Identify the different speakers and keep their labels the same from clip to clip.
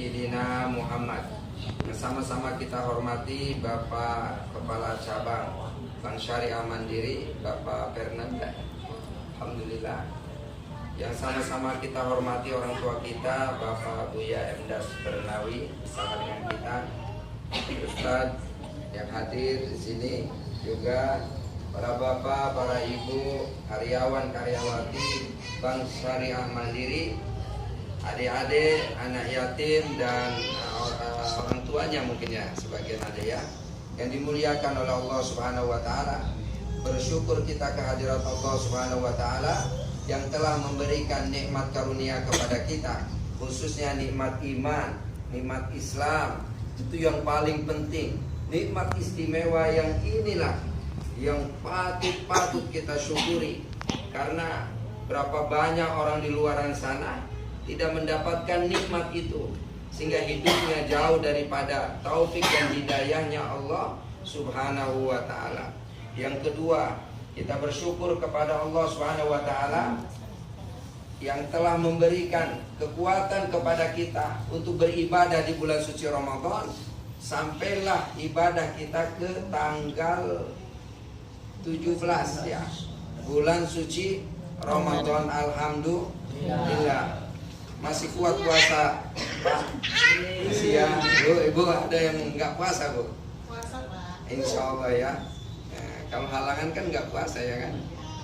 Speaker 1: Sayyidina Muhammad. Sama-sama kita hormati Bapak Kepala Cabang Bank Syariah Mandiri, Bapak Fernanda. Alhamdulillah. Yang sama-sama kita hormati orang tua kita, Bapak Buya Emdas Bernawi, bersama dengan kita, Ustadz yang hadir di sini, juga para bapak, para ibu, karyawan, karyawati Bank Syariah Mandiri, adik-adik, anak yatim, dan orang tuanya mungkin ya, sebagian ada ya, yang dimuliakan oleh Allah Subhanahu wa Ta'ala. Bersyukur kita kehadirat Allah Subhanahu wa Ta'ala yang telah memberikan nikmat karunia kepada kita, khususnya nikmat iman, nikmat Islam. Itu yang paling penting. Nikmat istimewa yang inilah yang patut kita syukuri. Karena berapa banyak orang di luar sana tidak mendapatkan nikmat itu, sehingga hidupnya jauh daripada taufik dan hidayahnya Allah Subhanahu wa Ta'ala. Yang kedua, kita bersyukur kepada Allah Subhanahu wa Ta'ala yang telah memberikan kekuatan kepada kita untuk beribadah di bulan suci Ramadan. Sampailah ibadah kita ke tanggal 17 ya, bulan suci Ramadan. Alhamdulillah. Masih kuat puasa, Pak? Masih ya, Bu. Ibu ada yang nggak puasa, Bu?
Speaker 2: Puasa, Pak.
Speaker 1: Insya Allah ya. Kalau halangan kan nggak puasa ya kan?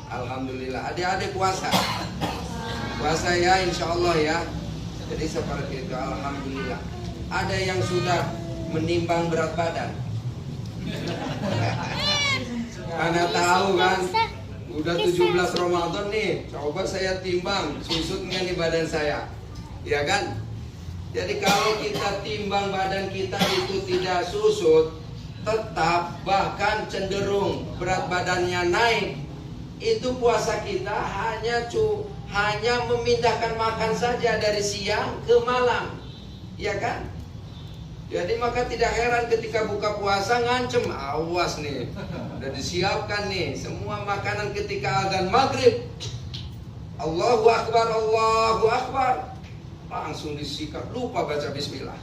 Speaker 1: Alhamdulillah. Adik-adik puasa. Puasa ya, insya Allah ya. Jadi seperti itu. Alhamdulillah. Ada yang sudah menimbang berat badan. Karena tahu kan, udah 17 Ramadan nih, coba saya timbang, susut nggak nih badan saya, ya kan? Jadi kalau kita timbang badan kita itu tidak susut, tetap bahkan cenderung berat badannya naik, itu puasa kita hanya memindahkan makan saja dari siang ke malam, ya kan? Jadi maka tidak heran ketika buka puasa ngancem, awas nih, udah disiapkan nih semua makanan ketika azan maghrib, Allahu Akbar, Allahu Akbar, langsung disikat, lupa baca bismillah,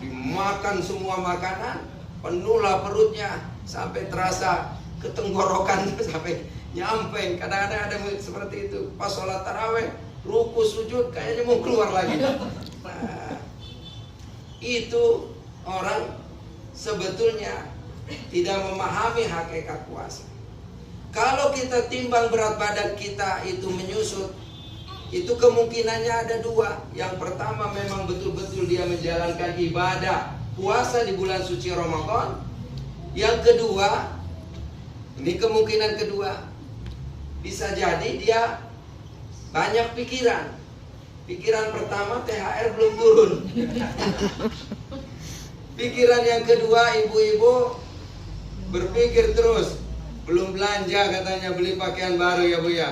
Speaker 1: dimakan semua makanan, penuhlah perutnya sampai terasa ketenggorokan sampai nyampe. Kadang-kadang ada seperti itu pas sholat taraweh, ruku sujud kayaknya mau keluar lagi. Nah, itu orang sebetulnya tidak memahami hakikat puasa. Kalau kita timbang berat badan kita itu menyusut, itu kemungkinannya ada dua. Yang pertama, memang betul-betul dia menjalankan ibadah puasa di bulan suci Ramadan. Yang kedua, ini kemungkinan kedua, bisa jadi dia banyak pikiran. Pikiran pertama, THR belum turun. Pikiran yang kedua, ibu-ibu berpikir terus, belum belanja katanya, beli pakaian baru ya Bu ya.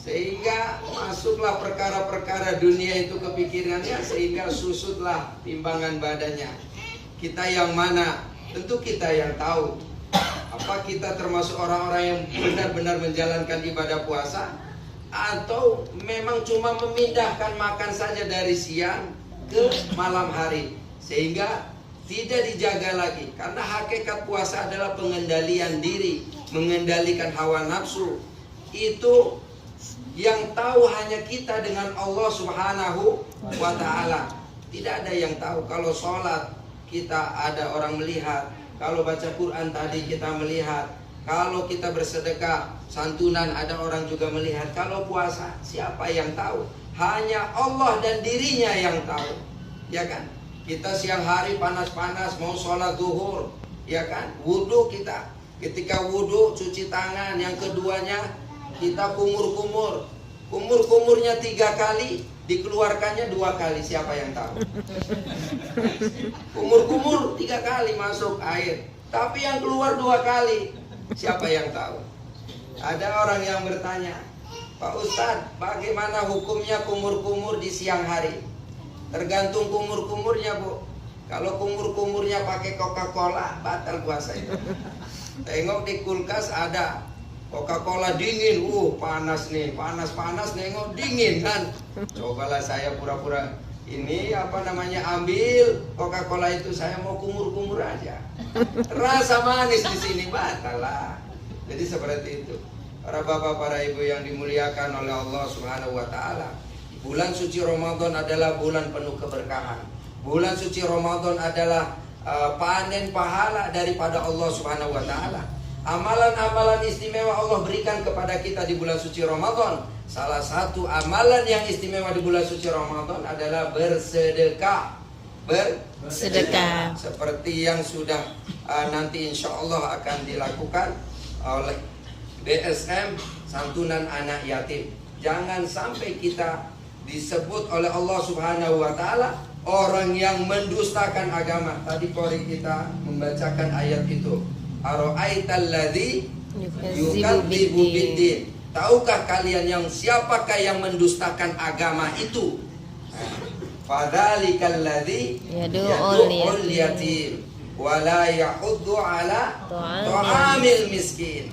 Speaker 1: Sehingga masuklah perkara-perkara dunia itu ke pikirannya, sehingga susutlah timbangan badannya. Kita yang mana? Tentu kita yang tahu. Apa kita termasuk orang-orang yang benar-benar menjalankan ibadah puasa, atau memang cuma memindahkan makan saja dari siang ke malam hari, sehingga tidak dijaga lagi. Karena hakikat puasa adalah pengendalian diri, mengendalikan hawa nafsu. Itu yang tahu hanya kita dengan Allah Subhanahu wa Ta'ala. Tidak ada yang tahu. Kalau sholat kita ada orang melihat, kalau baca Quran tadi kita melihat, kalau kita bersedekah santunan ada orang juga melihat. Kalau puasa siapa yang tahu? Hanya Allah dan dirinya yang tahu, ya kan? Kita siang hari panas-panas mau sholat zuhur, ya kan? Wudhu kita, ketika wudhu cuci tangan. Yang keduanya kita kumur-kumur. Kumur-kumurnya 3 kali, dikeluarkannya 2 kali. Siapa yang tahu? Kumur-kumur 3 kali masuk air, tapi yang keluar 2 kali. Siapa yang tahu? Ada orang yang bertanya, Pak Ustadz, bagaimana hukumnya kumur-kumur di siang hari? Tergantung kumur-kumurnya, Bu. Kalau kumur-kumurnya pakai Coca-Cola, batal puasa itu. Tengok di kulkas ada Coca-Cola dingin, panas nih, panas-panas, nengok dingin kan. Cobalah saya pura-pura ini apa namanya, ambil Coca-Cola itu, saya mau kumur-kumur aja. Rasa manis di sini batal lah. Jadi seperti itu. Para bapak, para ibu yang dimuliakan oleh Allah Subhanahu wa taala. Bulan suci Ramadan adalah bulan penuh keberkahan. Bulan suci Ramadan adalah panen pahala daripada Allah Subhanahu wa taala. Amalan-amalan istimewa Allah berikan kepada kita di bulan suci Ramadan. Salah satu amalan yang istimewa di bulan suci Ramadan adalah bersedekah. Bersedekah. Seperti yang sudah nanti insya Allah akan dilakukan oleh BSM santunan anak yatim. Jangan sampai kita disebut oleh Allah Subhanahu wa taala orang yang mendustakan agama. Tadi Pori kita membacakan ayat itu. Ara'aital ladzi yukadzibu biddin. Tahukah kalian yang siapakah yang mendustakan agama itu? Fadzalikal ladzi yad'ul yatim wa la yahuddu ala ta'amil miskin.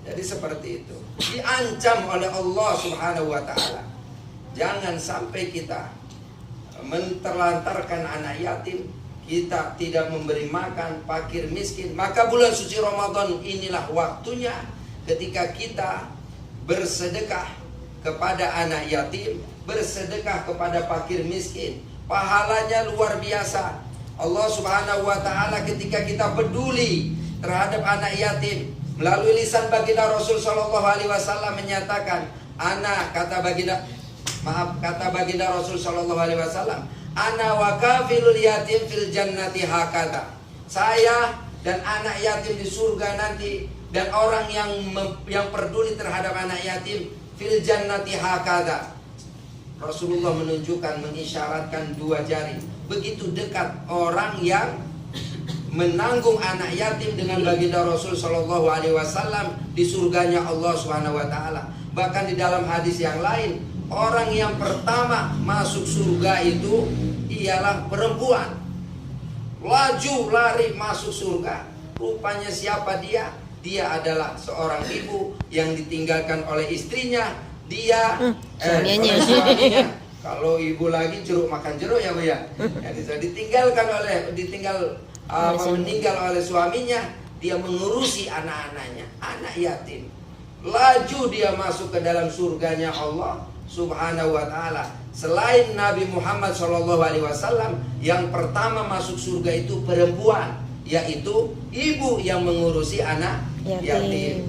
Speaker 1: Jadi seperti itu. Diancam oleh Allah Subhanahu wa taala. Jangan sampai kita menterlantarkan anak yatim, kita tidak memberi makan fakir miskin. Maka bulan suci Ramadan inilah waktunya ketika kita bersedekah kepada anak yatim, bersedekah kepada fakir miskin. Pahalanya luar biasa. Allah Subhanahu wa taala ketika kita peduli terhadap anak yatim, melalui lisan baginda Rasul sallallahu alaihi wasallam menyatakan, kata baginda Rasul sallallahu alaihi wasallam, ana wa kafilul yatim fil jannati hakata. Saya dan anak yatim di surga nanti, dan orang yang peduli terhadap anak yatim fil jannati hakata. Rasulullah menunjukkan, mengisyaratkan dua jari. Begitu dekat orang yang menanggung anak yatim dengan baginda Rasul sallallahu alaihi wasallam di surganya Allah Subhanahu wa taala. Bahkan di dalam hadis yang lain, orang yang pertama masuk surga itu ialah perempuan. Laju lari masuk surga. Rupanya siapa dia? Dia adalah seorang ibu yang ditinggalkan oleh istrinya. Dia oleh suaminya. Kalau ibu lagi jeruk makan jeruk ya Bu ya. Jadi meninggal oleh suaminya, dia mengurusi anak-anaknya, anak yatim. Laju dia masuk ke dalam surganya Allah Subhanahu wa taala. Selain Nabi Muhammad SAW, yang pertama masuk surga itu perempuan, yaitu ibu yang mengurusi anak yatim.